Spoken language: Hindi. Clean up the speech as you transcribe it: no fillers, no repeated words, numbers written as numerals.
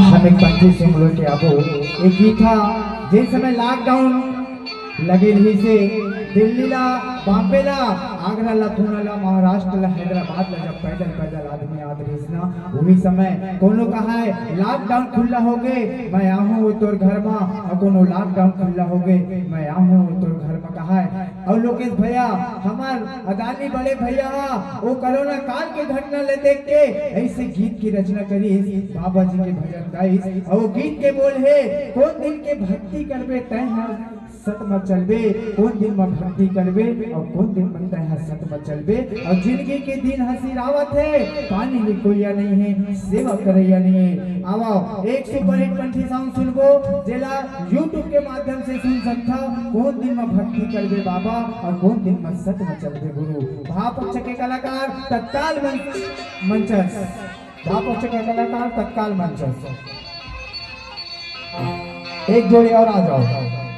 हम एक पंथी से बोलो के आबो एक गीत था जिस समय लॉकडाउन लगे रही से दिल्ली ला बॉम्बे ला आगरा ला पुणे ला महाराष्ट्र ला हैदराबाद ला जब पैदल पैदल आदमी आत रही ना वही समय कोनो कहा है लॉकडाउन खुला हो गए मैं आऊँ तोर घर में और कोनो लॉकडाउन खुला हो गए मैं आऊँ तोर घर में कहा है और लोकेश भैया हमार अदानी बड़े भैया वो कोरोना काल के घटना ले देख के ऐसे गीत की रचना करी बाबा जी के भजन गाइस और वो गीत के बोल है कौन दिन के भक्ति करबे तय सत मत चलबे कौन दिन में भक्ति करबे और कौन दिन बनता है सत मत चलबे और जिंदगी के दिन हंसी रावत है पानी में कोई नहीं है सेवा करैया नहीं है आओ एक सुपर हिट कंठी सॉन्ग सुनबो जेला YouTube के माध्यम से सुन सकता कौन दिन में भक्ति करबे बाबा और कौन दिन में सत मत चलबे गुरु भापक्ष के कलाकार तत्काल मंचस भापक्ष के कलाकार तत्काल मंचस एक जोड़ी और आ जाओ